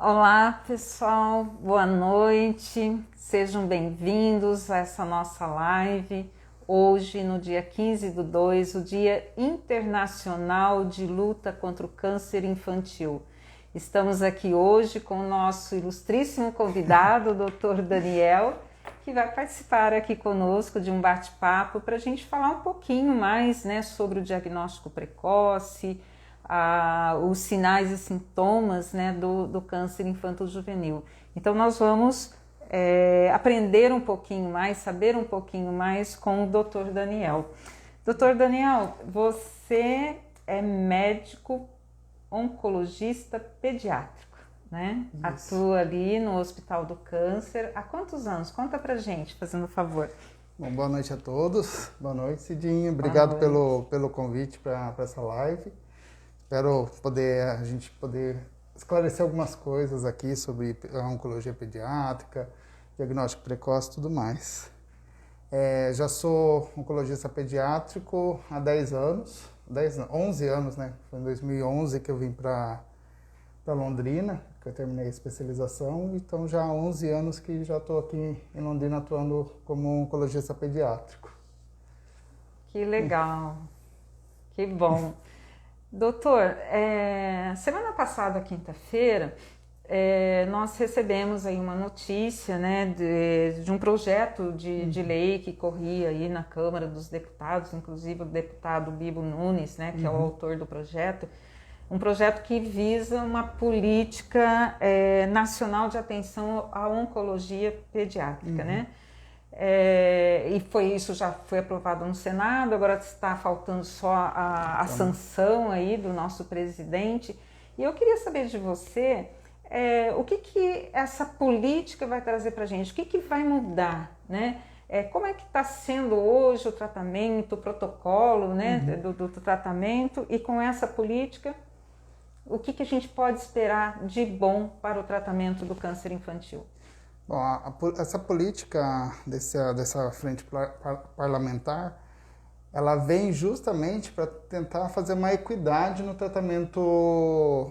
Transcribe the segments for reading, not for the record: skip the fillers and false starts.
Olá pessoal, boa noite, sejam bem-vindos a essa nossa live. Hoje, no dia 15/2, o Dia Internacional de Luta contra o Câncer Infantil. Estamos aqui hoje com o nosso ilustríssimo convidado, o Dr. Daniel, que vai participar aqui conosco de um bate-papo para a gente falar um pouquinho mais, né, sobre o diagnóstico precoce, os sinais e sintomas, né, do câncer infanto-juvenil. Então nós vamos aprender um pouquinho mais, saber um pouquinho mais com o Dr. Daniel. Dr. Daniel, você é médico oncologista pediátrico, né? Isso. Atua ali no Hospital do Câncer. Há quantos anos? Conta pra gente, fazendo favor. Bom, boa noite a todos. Boa noite, Cidinha. Obrigado pelo convite para essa live. Espero a gente poder esclarecer algumas coisas aqui sobre a oncologia pediátrica, diagnóstico precoce e tudo mais. Já sou oncologista pediátrico há 11 anos, né? Foi em 2011 que eu vim para Londrina, que eu terminei a especialização, então já há 11 anos que já estou aqui em Londrina atuando como oncologista pediátrico. Que legal, que bom. Doutor, semana passada, quinta-feira, nós recebemos aí uma notícia, né, de um projeto de lei que corria aí na Câmara dos Deputados, inclusive o deputado Bibo Nunes, né, que é o autor do projeto, um projeto que visa uma política nacional de atenção à oncologia pediátrica, né? E isso já foi aprovado no Senado, agora está faltando só a sanção aí do nosso presidente. E eu queria saber de você o que essa política vai trazer para a gente, o que vai mudar, né? Como é que está sendo hoje o tratamento, o protocolo, né, do tratamento, e com essa política, o que a gente pode esperar de bom para o tratamento do câncer infantil? Bom, essa política dessa frente parlamentar, ela vem justamente para tentar fazer uma equidade no tratamento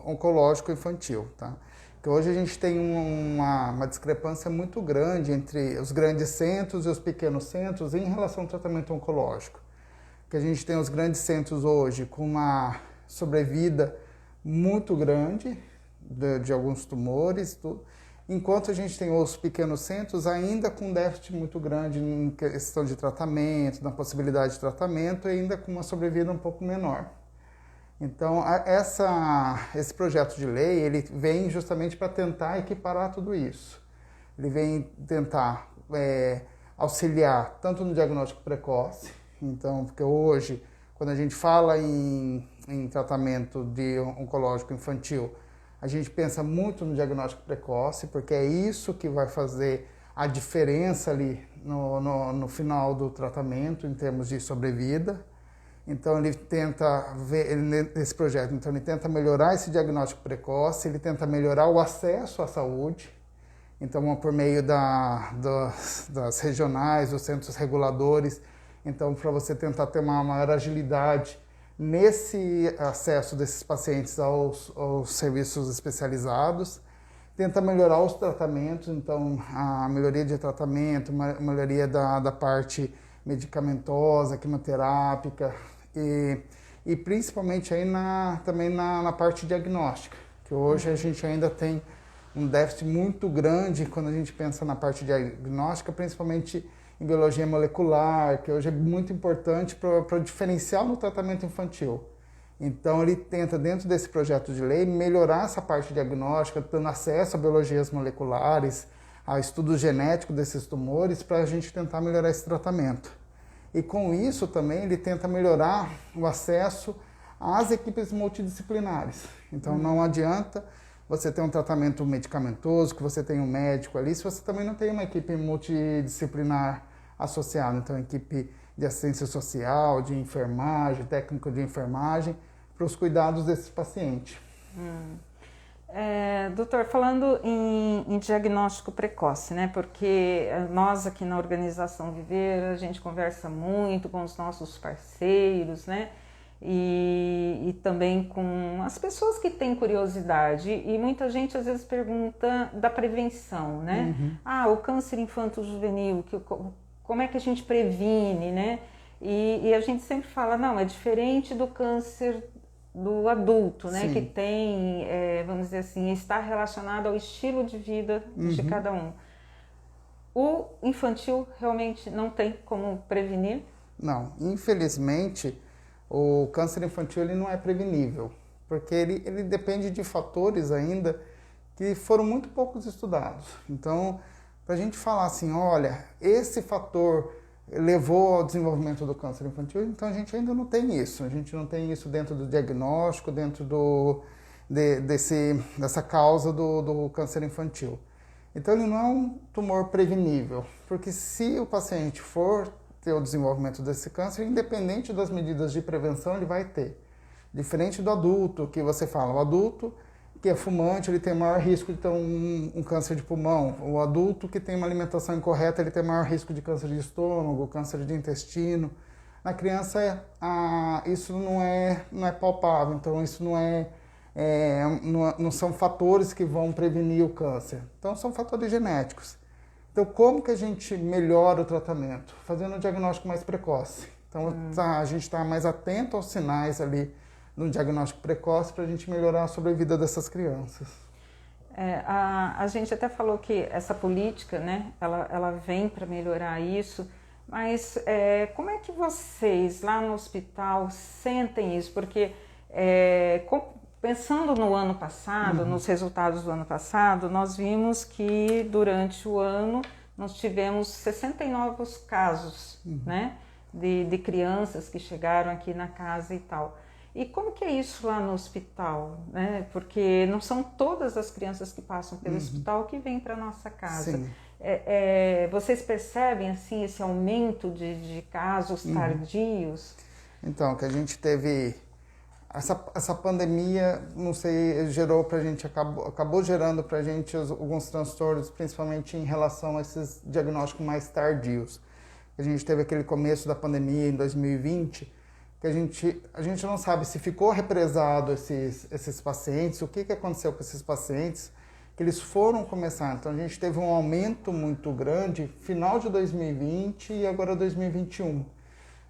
oncológico infantil, tá? Porque hoje a gente tem uma discrepância muito grande entre os grandes centros e os pequenos centros em relação ao tratamento oncológico. Que a gente tem os grandes centros hoje com uma sobrevida muito grande de alguns tumores, tudo. Enquanto a gente tem os pequenos centros ainda com déficit muito grande em questão de tratamento, na possibilidade de tratamento, e ainda com uma sobrevida um pouco menor. Então, esse projeto de lei, ele vem justamente para tentar equiparar tudo isso. Ele vem tentar auxiliar tanto no diagnóstico precoce, então, porque hoje, quando a gente fala em tratamento de oncológico infantil, a gente pensa muito no diagnóstico precoce, porque é isso que vai fazer a diferença ali no final do tratamento, em termos de sobrevida. Então, ele tenta ver, nesse projeto, então ele tenta melhorar esse diagnóstico precoce, ele tenta melhorar o acesso à saúde, então, por meio das regionais, dos centros reguladores, então, para você tentar ter uma maior agilidade nesse acesso desses pacientes aos serviços especializados, tenta melhorar os tratamentos, então a melhoria de tratamento, melhoria da parte medicamentosa, quimioterápica e principalmente aí também na parte diagnóstica, que hoje a gente ainda tem um déficit muito grande quando a gente pensa na parte diagnóstica, principalmente em biologia molecular, que hoje é muito importante para o diferencial no tratamento infantil. Então, ele tenta, dentro desse projeto de lei, melhorar essa parte diagnóstica, dando acesso a biologias moleculares, a estudos genéticos desses tumores, para a gente tentar melhorar esse tratamento. E com isso também, ele tenta melhorar o acesso às equipes multidisciplinares. Então, não adianta você ter um tratamento medicamentoso, que você tem um médico ali, se você também não tem uma equipe multidisciplinar associada. Então, equipe de assistência social, de enfermagem, técnico de enfermagem, para os cuidados desses pacientes. Doutor, falando em diagnóstico precoce, né? Porque nós aqui na Organização Viver, a gente conversa muito com os nossos parceiros, né? e também com as pessoas que têm curiosidade. E muita gente às vezes pergunta da prevenção, né? O câncer infanto-juvenil, como é que a gente previne, né? E a gente sempre fala, não, é diferente do câncer do adulto, né? Sim. Que tem, vamos dizer assim, está relacionado ao estilo de vida de cada um. O infantil realmente não tem como prevenir? Não, infelizmente o câncer infantil ele não é prevenível, porque ele depende de fatores ainda que foram muito poucos estudados. Então, para a gente falar assim, olha, esse fator levou ao desenvolvimento do câncer infantil, então a gente ainda não tem isso. A gente não tem isso dentro do diagnóstico, dentro dessa causa do câncer infantil. Então ele não é um tumor prevenível, porque se o paciente for ter o desenvolvimento desse câncer, independente das medidas de prevenção, ele vai ter. Diferente do adulto, que você fala, o adulto que é fumante, ele tem maior risco de ter um câncer de pulmão. O adulto que tem uma alimentação incorreta, ele tem maior risco de câncer de estômago, câncer de intestino. Na criança, isso não é palpável, então isso não são fatores que vão prevenir o câncer. Então, são fatores genéticos. Então, como que a gente melhora o tratamento? Fazendo um diagnóstico mais precoce. Então, a gente está mais atento aos sinais ali no diagnóstico precoce para a gente melhorar a sobrevida dessas crianças. A gente até falou que essa política, né, ela vem para melhorar isso, mas como é que vocês lá no hospital sentem isso? Porque pensando no ano passado, nos resultados do ano passado, nós vimos que durante o ano nós tivemos 69 casos, né, de crianças que chegaram aqui na casa e tal. E como que é isso lá no hospital, né? Porque não são todas as crianças que passam pelo hospital que vêm para nossa casa. Sim. Vocês percebem assim esse aumento de casos tardios? Então, que a gente teve essa pandemia, não sei, gerou pra gente, acabou gerando pra gente alguns transtornos, principalmente em relação a esses diagnósticos mais tardios. A gente teve aquele começo da pandemia em 2020, que a gente não sabe se ficou represado esses pacientes, o que aconteceu com esses pacientes, que eles foram começar. Então a gente teve um aumento muito grande, final de 2020 e agora 2021.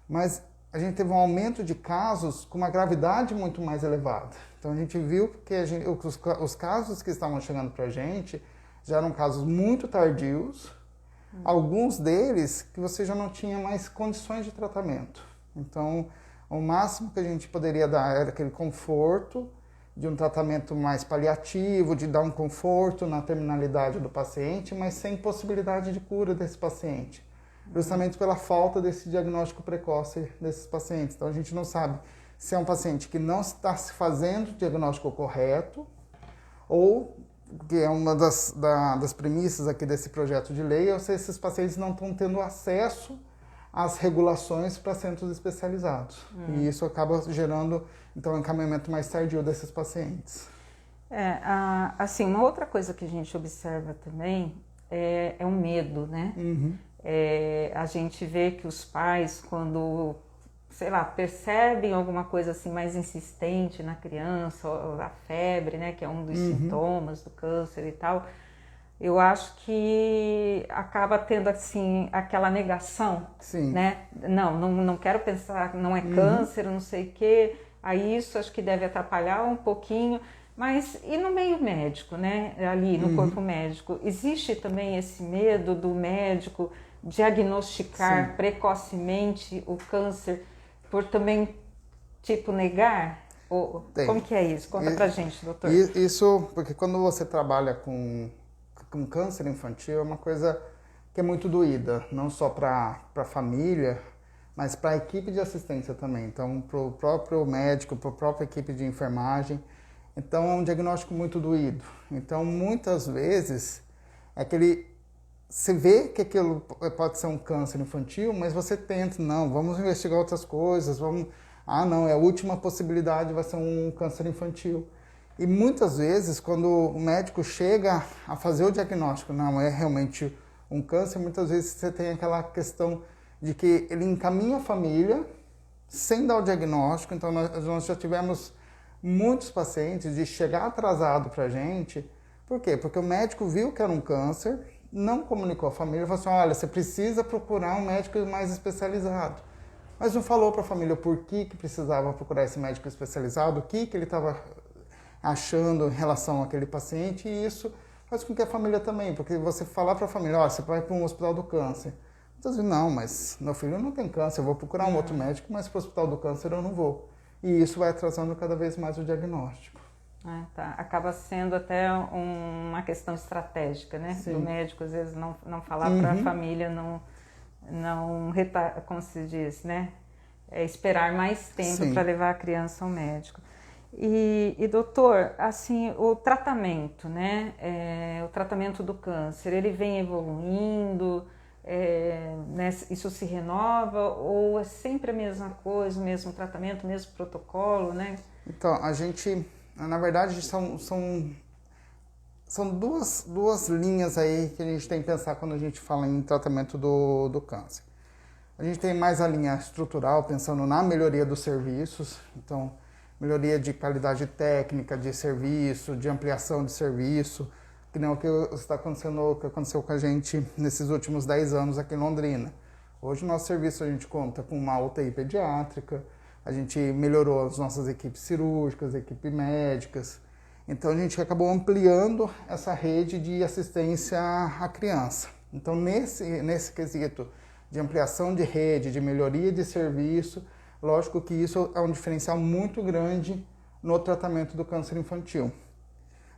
Mas a gente teve um aumento de casos com uma gravidade muito mais elevada. Então a gente viu que os casos que estavam chegando para a gente já eram casos muito tardios, alguns deles que você já não tinha mais condições de tratamento. Então o máximo que a gente poderia dar era aquele conforto de um tratamento mais paliativo, de dar um conforto na terminalidade do paciente, mas sem possibilidade de cura desse paciente. Justamente pela falta desse diagnóstico precoce desses pacientes. Então a gente não sabe se é um paciente que não está se fazendo o diagnóstico correto, ou, que é uma das premissas aqui desse projeto de lei, ou se esses pacientes não estão tendo acesso às regulações para centros especializados. E isso acaba gerando, então, um encaminhamento mais tardio desses pacientes. Assim, uma outra coisa que a gente observa também é o medo, né? A gente vê que os pais, quando, sei lá, percebem alguma coisa assim mais insistente na criança, a febre, né, que é um dos sintomas do câncer e tal, eu acho que acaba tendo assim aquela negação, Sim. né? Não quero pensar, não é câncer, não sei o quê. Aí isso acho que deve atrapalhar um pouquinho. Mas e no meio médico, né? Ali no corpo médico, existe também esse medo do médico diagnosticar precocemente o câncer por também, tipo, negar? Como que é isso? Conta pra gente, doutor. Isso, porque quando você trabalha com câncer infantil, é uma coisa que é muito doída, não só para a família, mas para a equipe de assistência também. Então, para o próprio médico, para a própria equipe de enfermagem. Então, é um diagnóstico muito doído. Então, muitas vezes, você vê que aquilo pode ser um câncer infantil, mas você tenta, não, vamos investigar outras coisas, não, é a última possibilidade, vai ser um câncer infantil. E muitas vezes, quando o médico chega a fazer o diagnóstico, não é realmente um câncer, muitas vezes você tem aquela questão de que ele encaminha a família, sem dar o diagnóstico. Então, nós já tivemos muitos pacientes de chegar atrasado para a gente. Por quê? Porque o médico viu que era um câncer, não comunicou à família, falou assim, olha, você precisa procurar um médico mais especializado. Mas não falou para a família por que precisava procurar esse médico especializado, o que ele estava achando em relação àquele paciente, e isso faz com que a família também, porque você falar para a família, olha, você vai para um hospital do câncer. Então, não, mas meu filho não tem câncer, eu vou procurar um outro médico, mas para o hospital do câncer eu não vou. E isso vai atrasando cada vez mais o diagnóstico. Tá. Acaba sendo até uma questão estratégica, né? Sim. Do médico, às vezes, não falar para a família, como se diz, né? Esperar mais tempo para levar a criança ao médico. E doutor, assim, o tratamento, né? O tratamento do câncer, ele vem evoluindo, né? Isso se renova ou é sempre a mesma coisa, o mesmo tratamento, o mesmo protocolo, né? Então, a gente, na verdade, são duas linhas aí que a gente tem que pensar quando a gente fala em tratamento do câncer. A gente tem mais a linha estrutural, pensando na melhoria dos serviços, então, melhoria de qualidade técnica de serviço, de ampliação de serviço, que não é o que aconteceu com a gente nesses últimos 10 anos aqui em Londrina. Hoje, no nosso serviço, a gente conta com uma UTI pediátrica, a gente melhorou as nossas equipes cirúrgicas, equipes médicas. Então, a gente acabou ampliando essa rede de assistência à criança. Então, nesse quesito de ampliação de rede, de melhoria de serviço, lógico que isso é um diferencial muito grande no tratamento do câncer infantil.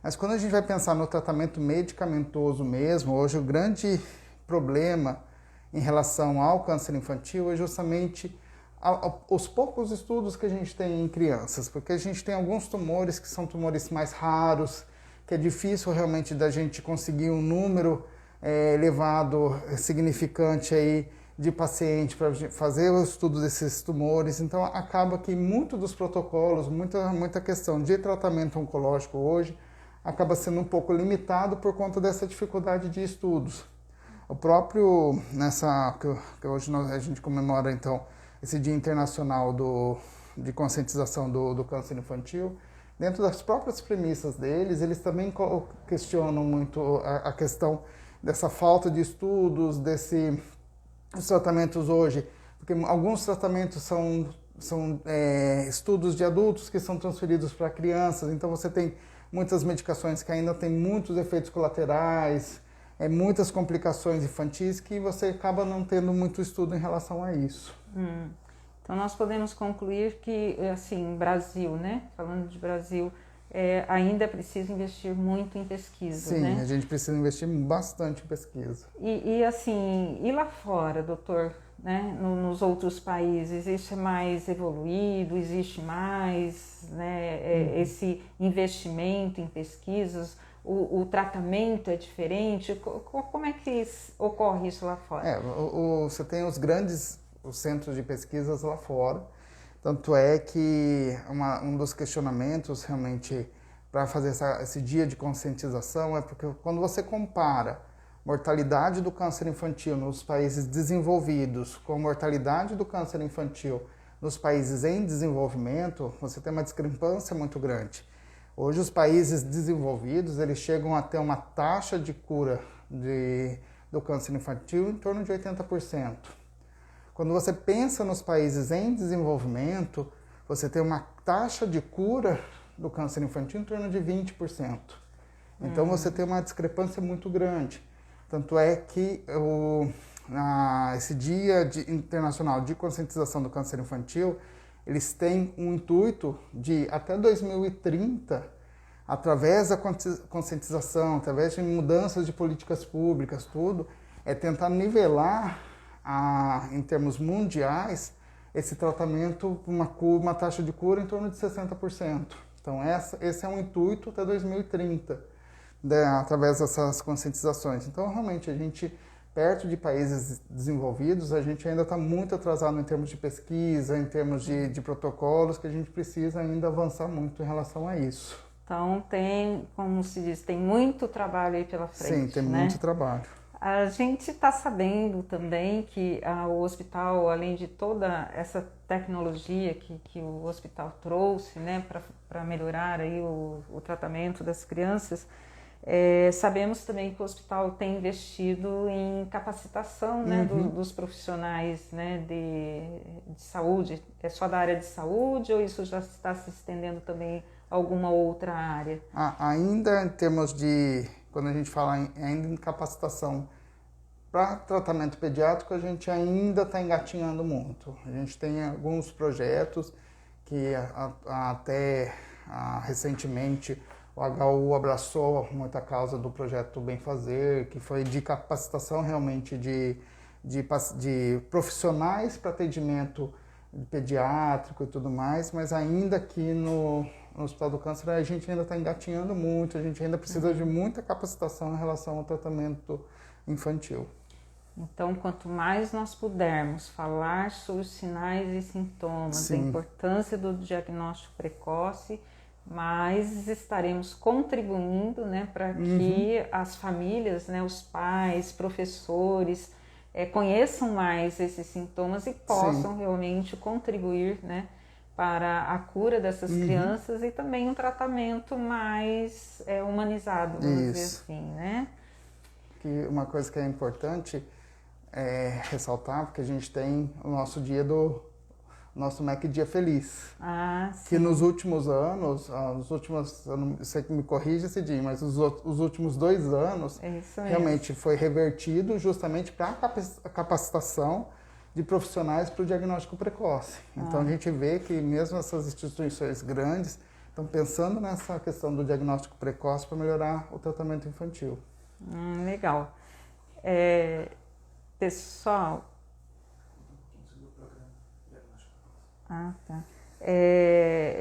Mas quando a gente vai pensar no tratamento medicamentoso mesmo, hoje o grande problema em relação ao câncer infantil é justamente os poucos estudos que a gente tem em crianças, porque a gente tem alguns tumores que são tumores mais raros, que é difícil realmente da gente conseguir um número elevado, significante aí de paciente para fazer o estudo desses tumores. Então acaba que muito dos protocolos, muita questão de tratamento oncológico hoje acaba sendo um pouco limitado por conta dessa dificuldade de estudos. O próprio, que hoje a gente comemora então esse Dia Internacional de Conscientização do Câncer Infantil, dentro das próprias premissas deles, eles também questionam muito a questão dessa falta de estudos, os tratamentos hoje, porque alguns tratamentos são estudos de adultos que são transferidos para crianças, então você tem muitas medicações que ainda têm muitos efeitos colaterais, muitas complicações infantis que você acaba não tendo muito estudo em relação a isso. Então nós podemos concluir que, assim, Brasil, né? Falando de Brasil, ainda precisa investir muito em pesquisa, Sim, né? a gente precisa investir bastante em pesquisa. Assim, e lá fora, doutor, né? Nos outros países, isso é mais evoluído, existe mais, né? Esse investimento em pesquisas, o tratamento é diferente? Como é que ocorre isso lá fora? Você tem os centros de pesquisas lá fora, tanto é que um dos questionamentos realmente para fazer esse dia de conscientização é porque quando você compara mortalidade do câncer infantil nos países desenvolvidos com a mortalidade do câncer infantil nos países em desenvolvimento, você tem uma discrepância muito grande. Hoje os países desenvolvidos, eles chegam a ter uma taxa de cura do câncer infantil em torno de 80%. Quando você pensa nos países em desenvolvimento, você tem uma taxa de cura do câncer infantil em torno de 20%. Então você tem uma discrepância muito grande. Tanto é que esse Dia Internacional de Conscientização do Câncer Infantil, eles têm um intuito de, até 2030, através da conscientização, através de mudanças de políticas públicas, tudo, tentar nivelar, em termos mundiais, esse tratamento, uma taxa de cura em torno de 60%. Então, esse é um intuito até 2030, através dessas conscientizações. Então, realmente, a gente, perto de países desenvolvidos, a gente ainda está muito atrasado em termos de pesquisa, em termos de protocolos, que a gente precisa ainda avançar muito em relação a isso. Então, como se diz, tem muito trabalho aí pela frente. Sim, tem muito trabalho. A gente está sabendo também que o hospital, além de toda essa tecnologia que o hospital trouxe, né, para melhorar aí o tratamento das crianças, sabemos também que o hospital tem investido em capacitação, né, dos profissionais, né, de saúde. É só da área de saúde ou isso já está se estendendo também a alguma outra área? Ainda em termos de, quando a gente fala ainda em capacitação para tratamento pediátrico, a gente ainda está engatinhando muito. A gente tem alguns projetos que até recentemente o HU abraçou muita causa do projeto Bem Fazer, que foi de capacitação realmente de profissionais para atendimento pediátrico e tudo mais, mas ainda aqui no Hospital do Câncer a gente ainda está engatinhando muito, a gente ainda precisa de muita capacitação em relação ao tratamento infantil. Então, quanto mais nós pudermos falar sobre os sinais e sintomas, Sim. a importância do diagnóstico precoce, mais estaremos contribuindo, né, para que as famílias, né, os pais, professores, conheçam mais esses sintomas e possam realmente contribuir, né, para a cura dessas crianças e também um tratamento mais humanizado, vamos dizer assim, né? Que uma coisa que é importante ressaltar, porque a gente tem o nosso dia nosso MEC Dia Feliz. Que nos últimos anos, você que me corrige esse dia, mas os últimos 2 anos realmente foi revertido justamente para a capacitação de profissionais para o diagnóstico precoce. Então a gente vê que mesmo essas instituições grandes estão pensando nessa questão do diagnóstico precoce para melhorar o tratamento infantil. Legal. Pessoal... tá.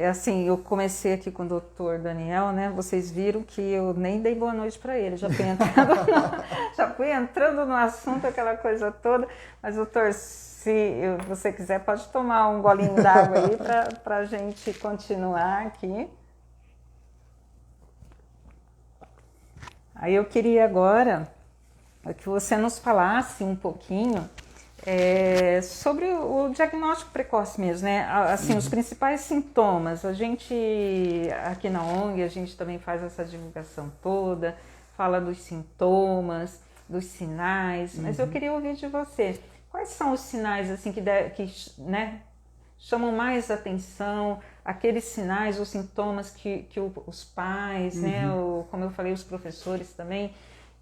Assim, eu comecei aqui com o doutor Daniel, né? Vocês viram que eu nem dei boa noite para ele, já fui entrando no assunto, aquela coisa toda. Mas, doutor, se você quiser, pode tomar um golinho d'água aí para a gente continuar aqui. Aí eu queria agora que você nos falasse um pouquinho sobre o diagnóstico precoce mesmo, né? Assim, os principais sintomas. A gente, aqui na ONG, a gente também faz essa divulgação toda, fala dos sintomas, dos sinais, mas eu queria ouvir de você. Quais são os sinais, assim, que né, chamam mais atenção, aqueles sinais, os sintomas que os pais, né, como eu falei, os professores também,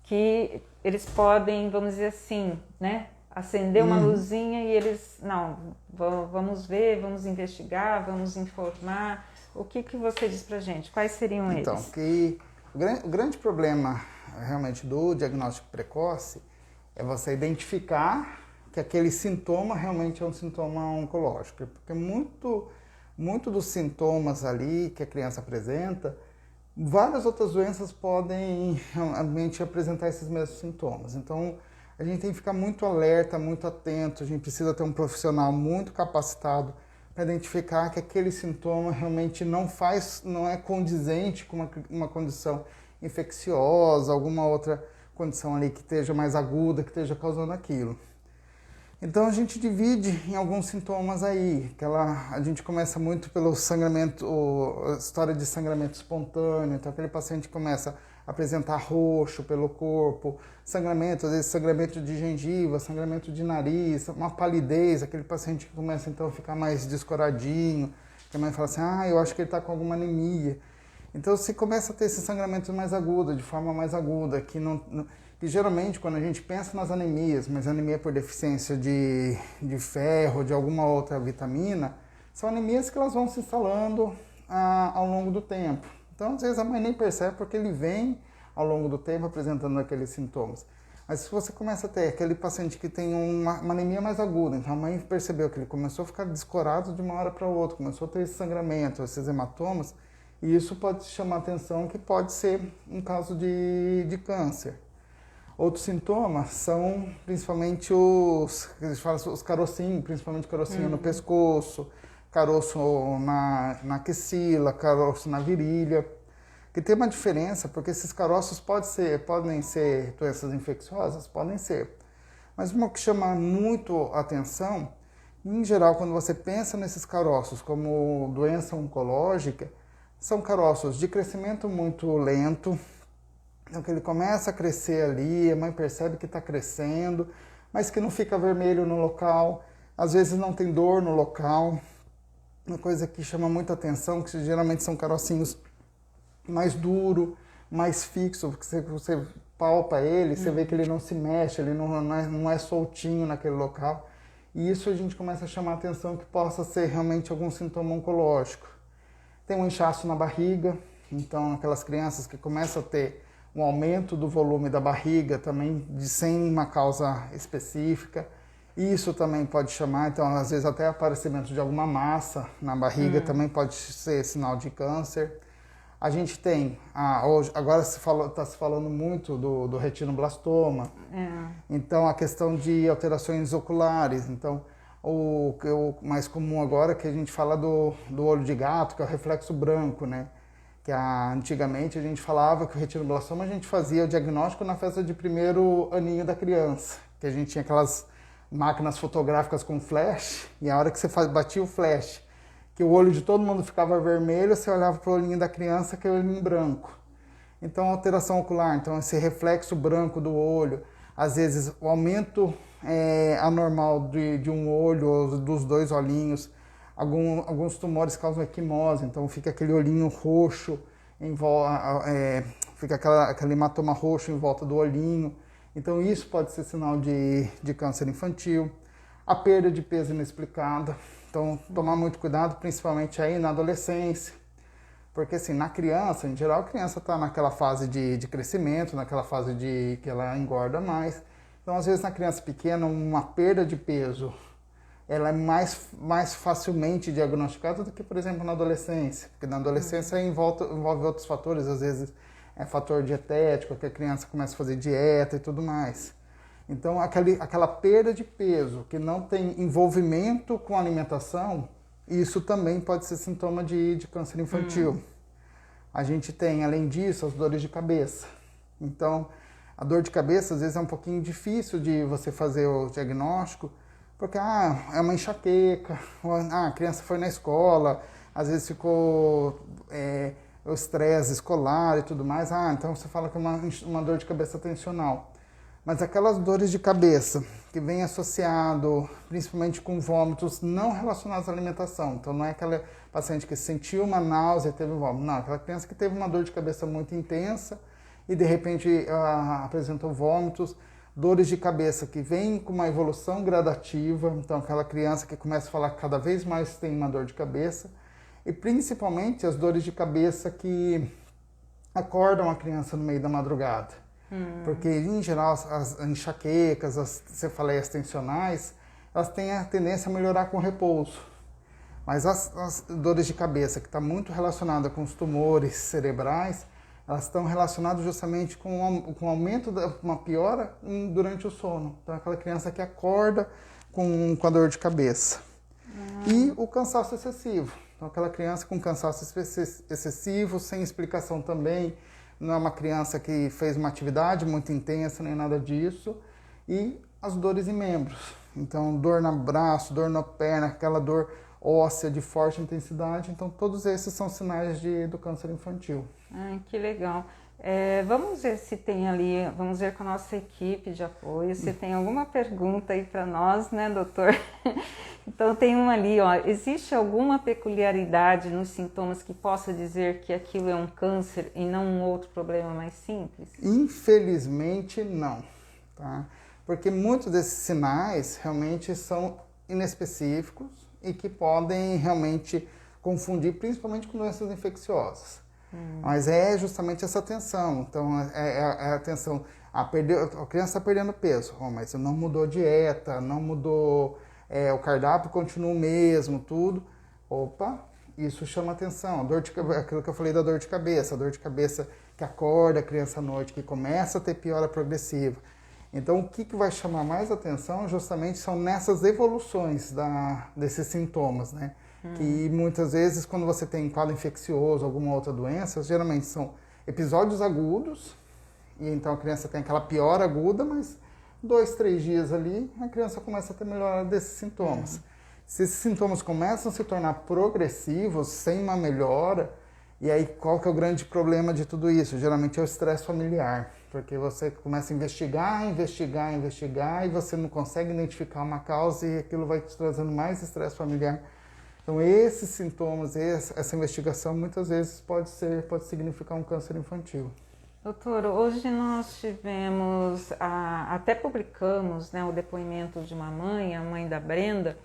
que eles podem, vamos dizer assim, né, acender uma luzinha e eles, não, vamos ver, vamos investigar, vamos informar. O que você diz pra gente? Quais seriam eles? Então, que o grande problema realmente do diagnóstico precoce é você identificar que aquele sintoma realmente é um sintoma oncológico. Porque muito dos sintomas ali que a criança apresenta, várias outras doenças podem realmente apresentar esses mesmos sintomas. Então, a gente tem que ficar muito alerta, muito atento, a gente precisa ter um profissional muito capacitado para identificar que aquele sintoma realmente não é condizente com uma condição infecciosa, alguma outra condição ali que esteja mais aguda, que esteja causando aquilo. Então a gente divide em alguns sintomas aí, a gente começa muito pelo sangramento, a história de sangramento espontâneo, então aquele paciente começa a apresentar roxo pelo corpo, sangramento, às vezes sangramento de gengiva, sangramento de nariz, uma palidez, aquele paciente que começa então a ficar mais descoradinho, que a mãe fala assim, eu acho que ele está com alguma anemia. Então se começa a ter esse sangramento mais agudo, de forma mais aguda, que geralmente quando a gente pensa nas anemias, mas anemia por deficiência de ferro, de alguma outra vitamina, são anemias que elas vão se instalando ao longo do tempo. Então, às vezes a mãe nem percebe porque ele vem ao longo do tempo apresentando aqueles sintomas. Mas se você começa a ter aquele paciente que tem uma anemia mais aguda, então a mãe percebeu que ele começou a ficar descorado de uma hora para outra, começou a ter esse sangramento, esses hematomas, e isso pode chamar a atenção que pode ser um caso de câncer. Outros sintomas são principalmente os carocinhos, principalmente carocinho no pescoço, caroço na axila, caroço na virilha, que tem uma diferença, porque esses caroços podem ser doenças infecciosas, podem ser. Mas uma que chama muito a atenção, Em geral, quando você pensa nesses caroços como doença oncológica, são caroços de crescimento muito lento, então que ele começa a crescer ali, a mãe percebe que está crescendo, mas que não fica vermelho no local, às vezes não tem dor no local. Uma coisa que chama muita atenção, que geralmente são carocinhos mais duro, mais fixo, porque você palpa ele, você vê que ele não se mexe, ele não é soltinho naquele local. E isso a gente começa a chamar a atenção que possa ser realmente algum sintoma oncológico. Tem um inchaço na barriga, então aquelas crianças que começam a ter um aumento do volume da barriga também sem uma causa específica. Isso também pode chamar, então às vezes até aparecimento de alguma massa na barriga também pode ser sinal de câncer. A gente tem, hoje, agora está se falando muito do retinoblastoma, então a questão de alterações oculares, então o mais comum agora é que a gente fala do olho de gato, que é o reflexo branco, né? Que antigamente a gente falava que o retinoblastoma a gente fazia o diagnóstico na festa de primeiro aninho da criança, que a gente tinha aquelas máquinas fotográficas com flash, e a hora que você batia o flash, que o olho de todo mundo ficava vermelho, você olhava para o olhinho da criança, que é o olhinho branco. Então, alteração ocular, então esse reflexo branco do olho, às vezes o aumento anormal de um olho ou dos dois olhinhos, alguns tumores causam equimose, então fica aquele olhinho roxo, fica aquele hematoma roxo em volta do olhinho. Então isso pode ser sinal de câncer infantil. A perda de peso inexplicada, então tomar muito cuidado, principalmente aí na adolescência. Porque assim, na criança, em geral, a criança está naquela fase de crescimento, naquela fase de que ela engorda mais. Então, às vezes, na criança pequena, uma perda de peso, ela é mais facilmente diagnosticada do que, por exemplo, na adolescência. Porque na adolescência envolve outros fatores, às vezes é fator dietético, que a criança começa a fazer dieta e tudo mais. Então, aquela perda de peso que não tem envolvimento com a alimentação, isso também pode ser sintoma de câncer infantil. A gente tem, além disso, as dores de cabeça. Então, a dor de cabeça, às vezes, é um pouquinho difícil de você fazer o diagnóstico, porque é uma enxaqueca, a criança foi na escola, às vezes ficou o estresse escolar e tudo mais, então você fala que é uma dor de cabeça tensional. Mas aquelas dores de cabeça que vem associado principalmente com vômitos não relacionados à alimentação, então não é aquela paciente que sentiu uma náusea e teve vômito, não, aquela criança que teve uma dor de cabeça muito intensa e de repente apresentou vômitos, dores de cabeça que vêm com uma evolução gradativa, então aquela criança que começa a falar que cada vez mais tem uma dor de cabeça, e principalmente as dores de cabeça que acordam a criança no meio da madrugada. Porque, em geral, as enxaquecas, as cefaleias tensionais, elas têm a tendência a melhorar com repouso. Mas as dores de cabeça, que está muito relacionada com os tumores cerebrais, elas estão relacionadas justamente com o aumento uma piora durante o sono. Então, aquela criança que acorda com a dor de cabeça. E o cansaço excessivo. Então, aquela criança com cansaço excessivo, sem explicação também, não é uma criança que fez uma atividade muito intensa, nem nada disso. E as dores em membros. Então, dor no braço, dor na perna, aquela dor óssea de forte intensidade. Então, todos esses são sinais do câncer infantil. Que legal. Vamos ver se tem ali, vamos ver com a nossa equipe de apoio, se tem alguma pergunta aí para nós, né, doutor? Então tem uma ali, existe alguma peculiaridade nos sintomas que possa dizer que aquilo é um câncer e não um outro problema mais simples? Infelizmente não, tá? Porque muitos desses sinais realmente são inespecíficos e que podem realmente confundir, principalmente com doenças infecciosas. Mas é justamente essa tensão. Então, a tensão. A criança está perdendo peso, mas não mudou a dieta, não mudou, o cardápio continua o mesmo, tudo. Opa, isso chama atenção. Aquilo que eu falei da dor de cabeça, a dor de cabeça que acorda a criança à noite, que começa a ter piora progressiva. Então, o que vai chamar mais atenção justamente são nessas evoluções desses sintomas, né? Que muitas vezes, quando você tem quadro infeccioso, alguma outra doença, geralmente são episódios agudos, e então a criança tem aquela piora aguda, mas 2, 3 dias ali, a criança começa a ter melhora desses sintomas. Se esses sintomas começam a se tornar progressivos, sem uma melhora, e aí qual que é o grande problema de tudo isso? Geralmente é o estresse familiar, porque você começa a investigar, e você não consegue identificar uma causa e aquilo vai te trazendo mais estresse familiar. Então esses sintomas, essa investigação muitas vezes pode significar um câncer infantil. Doutor, hoje nós tivemos, até publicamos, né, o depoimento de uma mãe, a mãe da Brenda,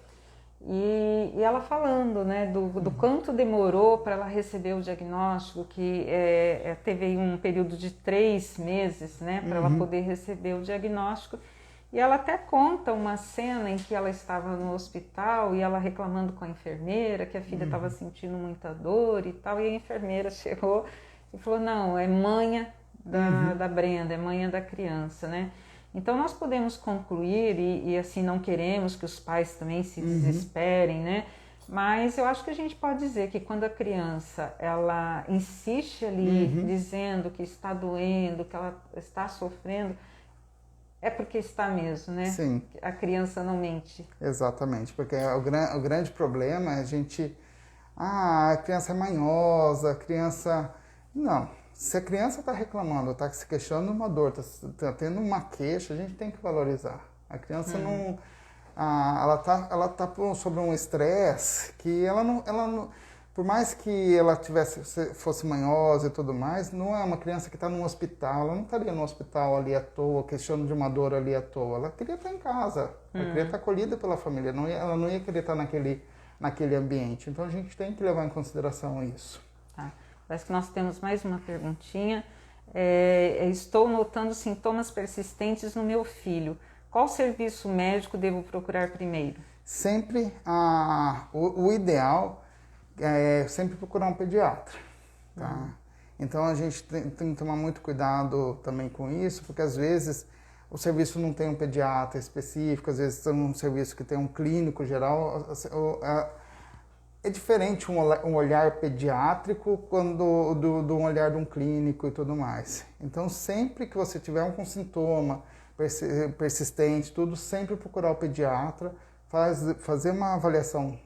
e ela falando, né, do quanto demorou para ela receber o diagnóstico, que teve aí um período de 3 meses, né, para ela poder receber o diagnóstico. E ela até conta uma cena em que ela estava no hospital e ela reclamando com a enfermeira que a filha estava sentindo muita dor e tal, e a enfermeira chegou e falou, não, é manha da Brenda, é manha da criança, né? Então nós podemos concluir, e assim não queremos que os pais também se desesperem, né? Mas eu acho que a gente pode dizer que quando a criança ela insiste ali dizendo que está doendo, que ela está sofrendo, é porque está mesmo, né? Sim. A criança não mente. Exatamente, porque o grande problema é a criança é manhosa, a criança... Não, se a criança está reclamando, está se queixando de uma dor, está tendo uma queixa, a gente tem que valorizar. A criança não... ela tá sobre um estresse que ela não... Por mais que ela fosse manhosa e tudo mais, não é uma criança que está num hospital, ela não estaria no hospital ali à toa, queixando de uma dor ali à toa. Ela queria estar em casa, ela queria estar acolhida pela família, ela não ia querer estar naquele ambiente. Então a gente tem que levar em consideração isso. Tá. Parece que nós temos mais uma perguntinha. Estou notando sintomas persistentes no meu filho. Qual serviço médico devo procurar primeiro? Sempre o ideal é sempre procurar um pediatra, tá? Então a gente tem que tomar muito cuidado também com isso, porque às vezes o serviço não tem um pediatra específico, às vezes tem um serviço que tem um clínico geral. É diferente um olhar pediátrico do olhar de um clínico e tudo mais. Então sempre que você tiver um sintoma persistente, sempre procurar o pediatra, fazer uma avaliação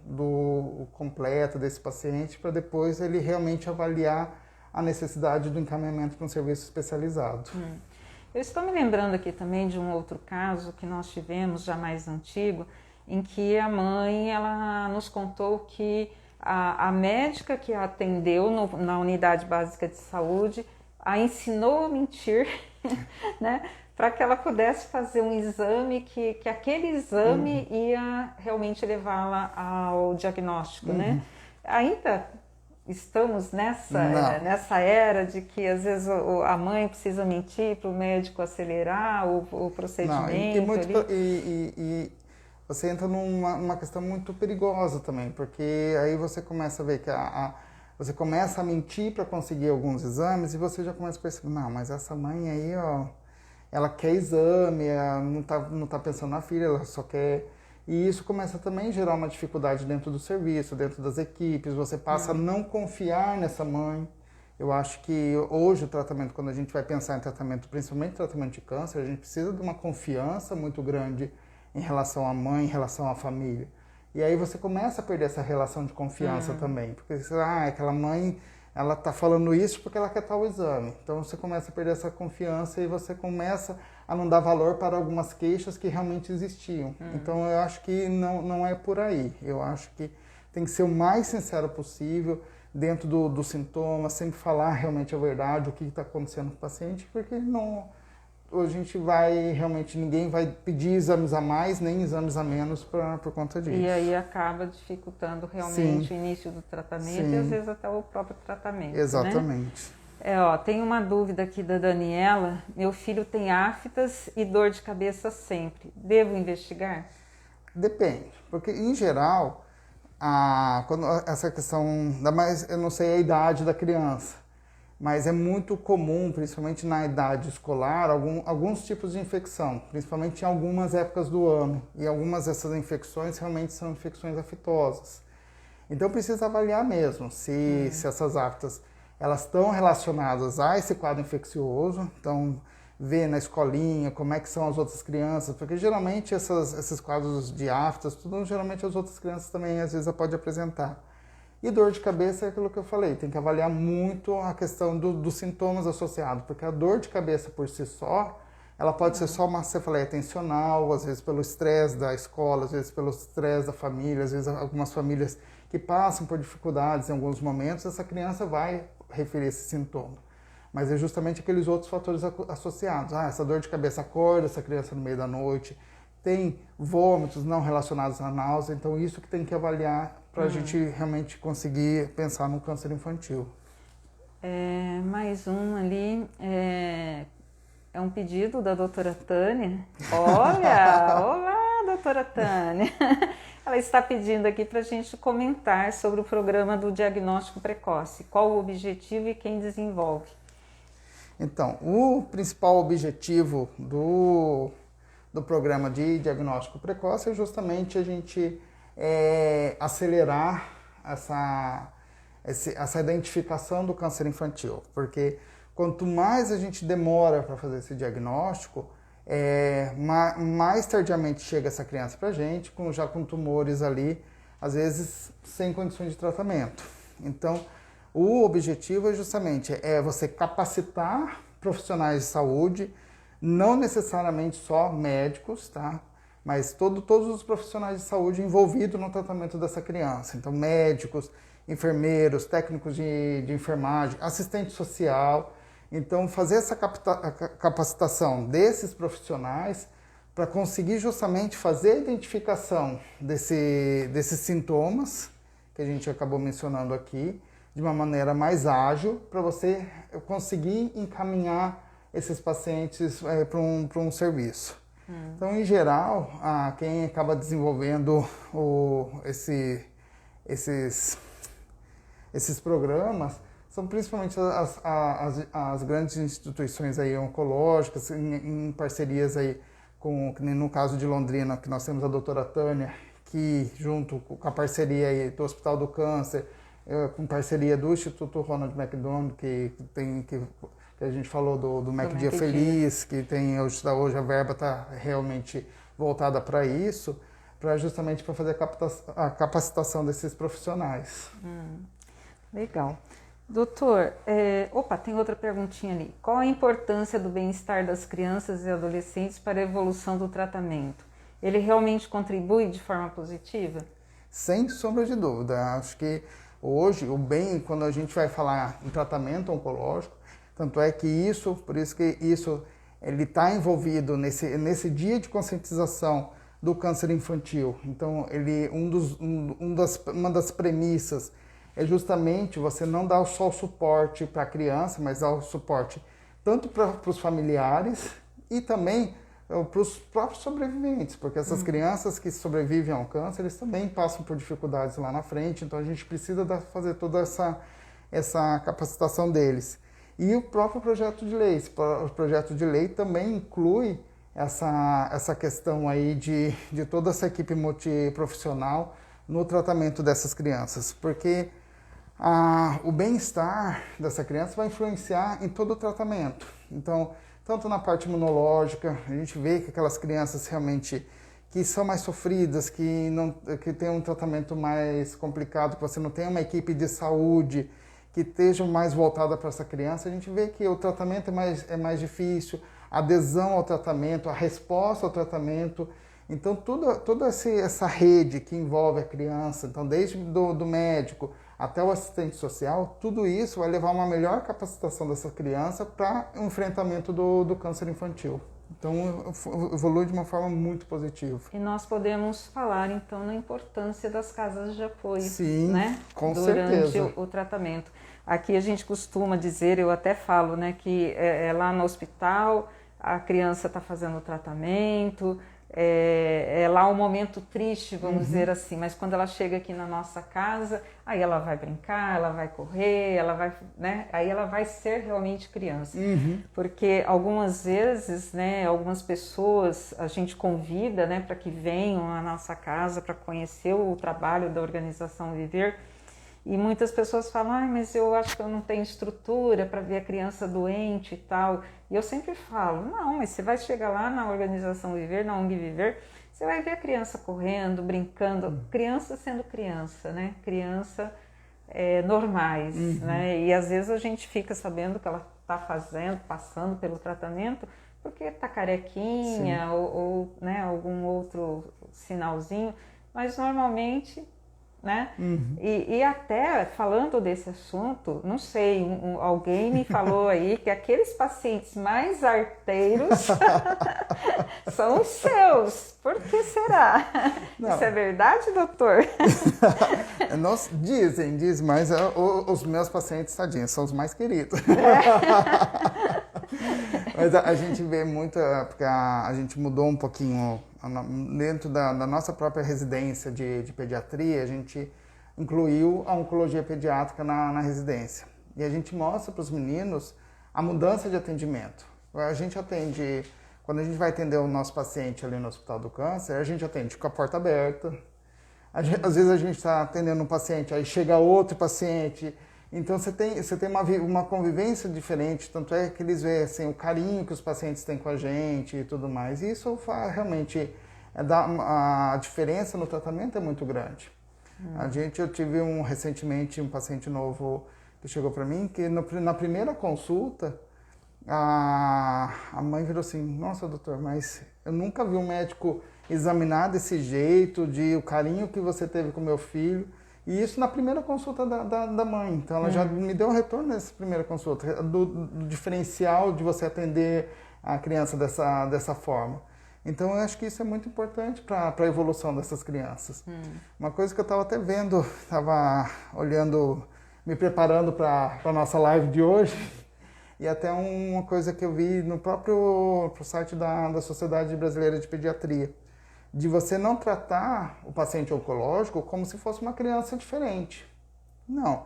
completa desse paciente para depois ele realmente avaliar a necessidade do encaminhamento para um serviço especializado. Eu estou me lembrando aqui também de um outro caso que nós tivemos, já mais antigo, em que a mãe ela nos contou que a médica que a atendeu na unidade básica de saúde a ensinou a mentir, né? Para que ela pudesse fazer um exame, que aquele exame ia realmente levá-la ao diagnóstico, né? Ainda estamos nessa era de que às vezes a mãe precisa mentir para o médico acelerar o procedimento. Não, e você entra numa questão muito perigosa também, porque aí você começa a ver que você começa a mentir para conseguir alguns exames e você já começa a perceber, não, mas essa mãe aí, ó, ela quer exame, ela não tá pensando na filha, ela só quer... E isso começa também a gerar uma dificuldade dentro do serviço, dentro das equipes, você passa a não confiar nessa mãe. Eu acho que hoje o tratamento, quando a gente vai pensar em tratamento, principalmente tratamento de câncer, a gente precisa de uma confiança muito grande em relação à mãe, em relação à família. E aí você começa a perder essa relação de confiança também, porque aquela mãe... ela está falando isso porque ela quer tal exame. Então você começa a perder essa confiança e você começa a não dar valor para algumas queixas que realmente existiam. Então eu acho que não é por aí. Eu acho que tem que ser o mais sincero possível dentro do sintoma, sempre falar realmente a verdade, o que está acontecendo com o paciente, porque a gente ninguém vai pedir exames a mais, nem exames a menos por conta disso. E aí acaba dificultando realmente o início do tratamento e às vezes até o próprio tratamento. Exatamente. Né? Tem uma dúvida aqui da Daniela. Meu filho tem aftas e dor de cabeça sempre. Devo investigar? Depende, porque em geral, quando essa questão, eu não sei a idade da criança, mas é muito comum, principalmente na idade escolar, alguns tipos de infecção, principalmente em algumas épocas do ano. E algumas dessas infecções realmente são infecções aftosas. Então precisa avaliar mesmo se essas aftas elas estão relacionadas a esse quadro infeccioso. Então ver na escolinha como é que são as outras crianças, porque geralmente esses quadros de aftas, tudo geralmente as outras crianças também às vezes podem apresentar. E dor de cabeça é aquilo que eu falei, tem que avaliar muito a questão dos sintomas associados, porque a dor de cabeça por si só, ela pode ser só uma cefaleia tensional, às vezes pelo estresse da escola, às vezes pelo estresse da família, às vezes algumas famílias que passam por dificuldades em alguns momentos, essa criança vai referir esse sintoma. Mas é justamente aqueles outros fatores associados. Essa dor de cabeça acorda essa criança no meio da noite, tem vômitos não relacionados à náusea, então isso que tem que avaliar para a gente realmente conseguir pensar no câncer infantil. Mais um ali, é um pedido da doutora Tânia. Olha, olá, doutora Tânia. Ela está pedindo aqui para a gente comentar sobre o programa do diagnóstico precoce. Qual o objetivo e quem desenvolve? Então, o principal objetivo do programa de diagnóstico precoce é justamente a gente acelerar essa identificação do câncer infantil, porque quanto mais a gente demora para fazer esse diagnóstico, mais tardiamente chega essa criança para a gente, já com tumores ali, às vezes sem condições de tratamento. Então, o objetivo é justamente você capacitar profissionais de saúde, não necessariamente só médicos, tá? Mas todos os profissionais de saúde envolvidos no tratamento dessa criança. Então, médicos, enfermeiros, técnicos de enfermagem, assistente social. Então, fazer essa capacitação desses profissionais para conseguir justamente fazer a identificação desses sintomas que a gente acabou mencionando aqui, de uma maneira mais ágil, para você conseguir encaminhar esses pacientes para um serviço. Então, em geral, quem acaba desenvolvendo esses programas são principalmente as grandes instituições aí oncológicas, em parcerias aí no caso de Londrina, que nós temos a doutora Tânia, que junto com a parceria aí do Hospital do Câncer, com parceria do Instituto Ronald McDonald, que a gente falou do Mac Dia Feliz, que tem hoje a verba está realmente voltada para isso, justamente para fazer a capacitação desses profissionais. Legal. Doutor, tem outra perguntinha ali. Qual a importância do bem-estar das crianças e adolescentes para a evolução do tratamento? Ele realmente contribui de forma positiva? Sem sombra de dúvida. Acho que hoje, quando a gente vai falar em tratamento oncológico, tanto é que por isso que ele está envolvido nesse dia de conscientização do câncer infantil. Então, uma das premissas é justamente você não dar só o suporte para a criança, mas dar o suporte tanto para os familiares e também para os próprios sobreviventes, porque essas crianças que sobrevivem ao câncer, eles também passam por dificuldades lá na frente, então a gente precisa fazer toda essa capacitação deles. E o próprio projeto de lei, o projeto de lei também inclui essa questão aí de toda essa equipe multiprofissional no tratamento dessas crianças, porque o bem-estar dessa criança vai influenciar em todo o tratamento. Então, tanto na parte imunológica, a gente vê que aquelas crianças realmente que são mais sofridas, que têm um tratamento mais complicado, que você não tem uma equipe de saúde que esteja mais voltada para essa criança, a gente vê que o tratamento é mais difícil, a adesão ao tratamento, a resposta ao tratamento. Então, toda essa rede que envolve a criança, então desde do médico até o assistente social, tudo isso vai levar a uma melhor capacitação dessa criança para o enfrentamento do câncer infantil. Então, evolui de uma forma muito positiva. E nós podemos falar, então, na importância das casas de apoio. Sim, né? Com durante certeza. o tratamento. Aqui a gente costuma dizer, eu até falo, né, que lá no hospital a criança está fazendo o tratamento, é lá um momento triste, vamos dizer assim, mas quando ela chega aqui na nossa casa, aí ela vai brincar, ela vai correr, ela vai, né, aí ela vai ser realmente criança. Porque algumas vezes, né, algumas pessoas a gente convida, né, para que venham à nossa casa para conhecer o trabalho da organização Viver, E muitas pessoas falam, mas eu acho que eu não tenho estrutura para ver a criança doente e tal. E eu sempre falo, não, mas você vai chegar lá na Organização Viver, na ONG Viver, você vai ver a criança correndo, brincando, criança sendo criança, né? Criança normais, né? E às vezes a gente fica sabendo que ela está passando pelo tratamento, porque está carequinha ou né, algum outro sinalzinho, mas normalmente, né? E até falando desse assunto, não sei, alguém me falou aí que aqueles pacientes mais arteiros são os seus. Por que será? Não. Isso é verdade, doutor? Dizem, mas os meus pacientes, tadinhos, são os mais queridos. Mas a gente vê muito, porque a gente mudou um pouquinho dentro da nossa própria residência de pediatria, a gente incluiu a oncologia pediátrica na residência. E a gente mostra para os meninos a mudança de atendimento. A gente atende, quando a gente vai atender o nosso paciente ali no Hospital do Câncer, a gente atende com a porta aberta. Às vezes a gente está atendendo um paciente, aí chega outro paciente. Então você tem uma convivência diferente, tanto é que eles veem assim, o carinho que os pacientes têm com a gente e tudo mais. E isso realmente a diferença no tratamento é muito grande. Eu tive recentemente um paciente novo que chegou para mim, que na primeira consulta a mãe virou assim, nossa doutor, mas eu nunca vi um médico examinar desse jeito, o carinho que você teve com meu filho. E isso na primeira consulta da mãe. Então ela já me deu um retorno nessa primeira consulta, do diferencial de você atender a criança dessa forma. Então eu acho que isso é muito importante para a evolução dessas crianças. Uma coisa que eu estava até vendo, estava olhando, me preparando para a nossa live de hoje, e até uma coisa que eu vi no próprio site da Sociedade Brasileira de Pediatria, de você não tratar o paciente oncológico como se fosse uma criança diferente. Não.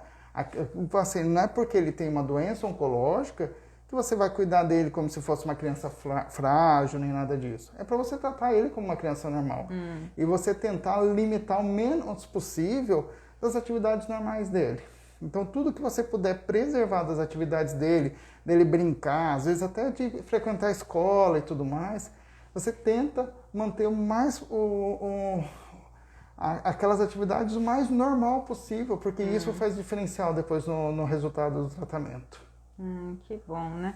O paciente não é porque ele tem uma doença oncológica que você vai cuidar dele como se fosse uma criança frágil, nem nada disso. É para você tratar ele como uma criança normal. E você tentar limitar o menos possível das atividades normais dele. Então, tudo que você puder preservar das atividades dele brincar, às vezes até de frequentar a escola e tudo mais, você tenta manter aquelas atividades o mais normal possível, porque isso faz diferencial depois no resultado do tratamento. Que bom, né?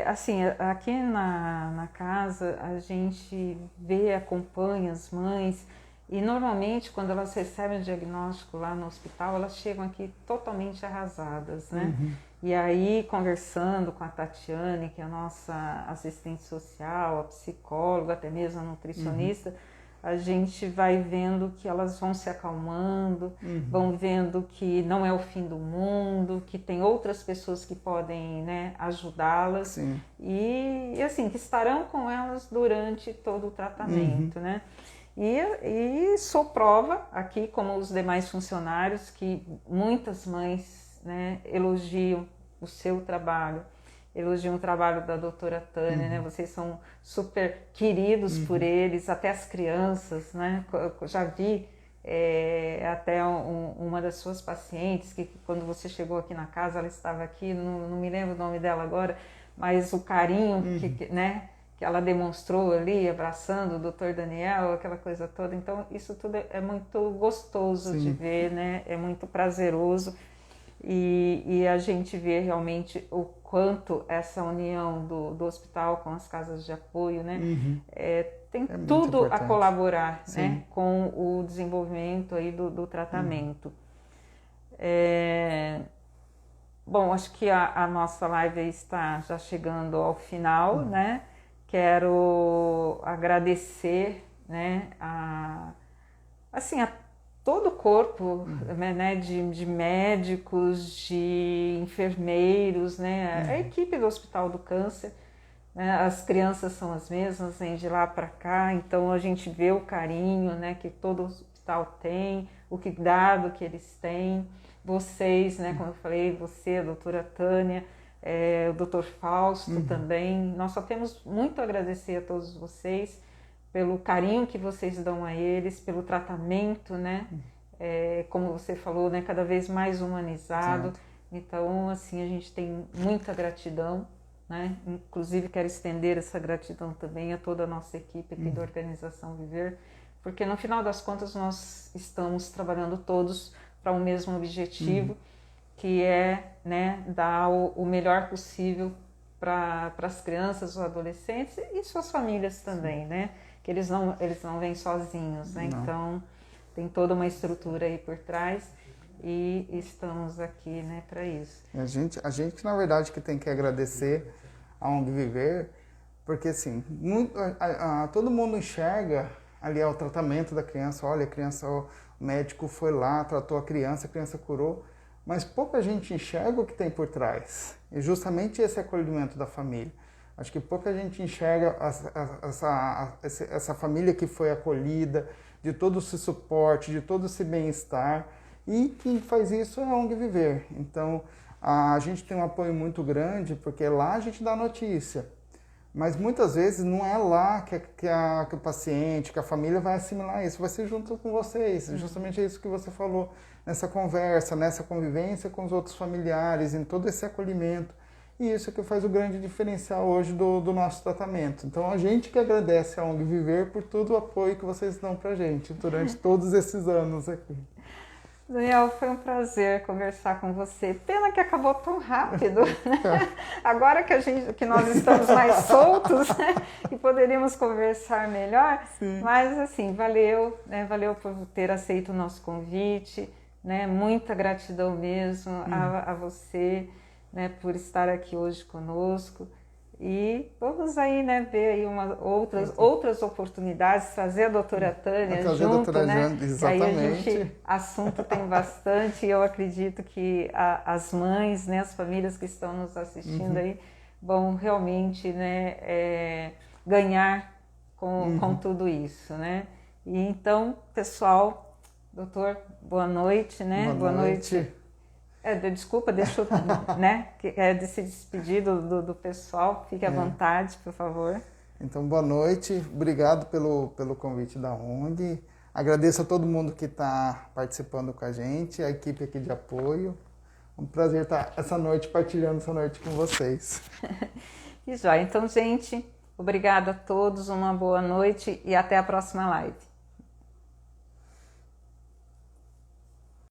Assim, aqui na casa a gente acompanha as mães e normalmente quando elas recebem o diagnóstico lá no hospital, elas chegam aqui totalmente arrasadas, né? E aí, conversando com a Tatiane, que é a nossa assistente social, a psicóloga, até mesmo a nutricionista, a gente vai vendo que elas vão se acalmando, vão vendo que não é o fim do mundo, que tem outras pessoas que podem, né, ajudá-las e assim, que estarão com elas durante todo o tratamento, né? E sou prova aqui, como os demais funcionários, que muitas mães, né, elogiam o seu trabalho, elogiam o trabalho da doutora Tânia, né? Vocês são super queridos por eles, até as crianças, né? Eu já vi até uma das suas pacientes, que quando você chegou aqui na casa, ela estava aqui, não me lembro o nome dela agora, mas o carinho né, que ela demonstrou ali, abraçando o doutor Daniel, aquela coisa toda. Então, isso tudo é muito gostoso de ver, né? É muito prazeroso. E a gente vê realmente o quanto essa união do hospital com as casas de apoio, né, tem tudo a colaborar, né, com o desenvolvimento aí do tratamento. Bom, acho que a nossa live está já chegando ao final, né? Quero agradecer, né, a todo o corpo, né, de médicos, de enfermeiros, né, a equipe do Hospital do Câncer, né, as crianças são as mesmas, vêm de lá para cá, então a gente vê o carinho, né, que todo hospital tem, o cuidado que eles têm, vocês, né, como eu falei, você, a doutora Tânia, o doutor Fausto também, nós só temos muito a agradecer a todos vocês, pelo carinho que vocês dão a eles, pelo tratamento, né, como você falou, né, cada vez mais humanizado. Certo. Então, assim, a gente tem muita gratidão, né? Inclusive quero estender essa gratidão também a toda a nossa equipe aqui da Organização Viver, porque no final das contas nós estamos trabalhando todos para o mesmo objetivo, que é, né, dar o melhor possível para as crianças, os adolescentes e suas famílias também, né? Que eles não vêm sozinhos, né? Não. Então tem toda uma estrutura aí por trás e estamos aqui, né, para isso. A gente, na verdade, que tem que agradecer a ONG Viver, porque assim, todo mundo enxerga ali o tratamento da criança, olha, a criança, o médico foi lá, tratou a criança curou, mas pouca gente enxerga o que tem por trás. E justamente esse acolhimento da família. Acho que pouca gente enxerga essa família que foi acolhida, de todo esse suporte, de todo esse bem-estar. E quem faz isso é a ONG Viver. Então, a gente tem um apoio muito grande, porque lá a gente dá notícia. Mas muitas vezes não é lá que o paciente, que a família vai assimilar isso, vai ser junto com vocês. Justamente é isso que você falou, nessa conversa, nessa convivência com os outros familiares, em todo esse acolhimento. E isso é que faz o grande diferencial hoje do nosso tratamento. Então a gente que agradece a ONG Viver por todo o apoio que vocês dão pra gente durante todos esses anos aqui. Daniel, foi um prazer conversar com você. Pena que acabou tão rápido, né? Agora que nós estamos mais soltos, né? E poderíamos conversar melhor. Sim. Mas assim, valeu, né? Valeu por ter aceito o nosso convite, né? Muita gratidão mesmo a você, né? Por estar aqui hoje conosco. E vamos aí, né, ver aí outras oportunidades, trazer a doutora Tânia junto, né? Exatamente. Aí assunto tem bastante e eu acredito que as mães, né, as famílias que estão nos assistindo aí vão realmente, né, ganhar com tudo isso, né? E então, pessoal, doutor, boa noite, né? Boa noite. Desculpa, deixa eu, né, de se despedir do pessoal, fique à vontade, por favor. Então, boa noite, obrigado pelo convite da ONG, agradeço a todo mundo que está participando com a gente, a equipe aqui de apoio, um prazer estar partilhando essa noite com vocês. E já, então, gente, obrigada a todos, uma boa noite e até a próxima live.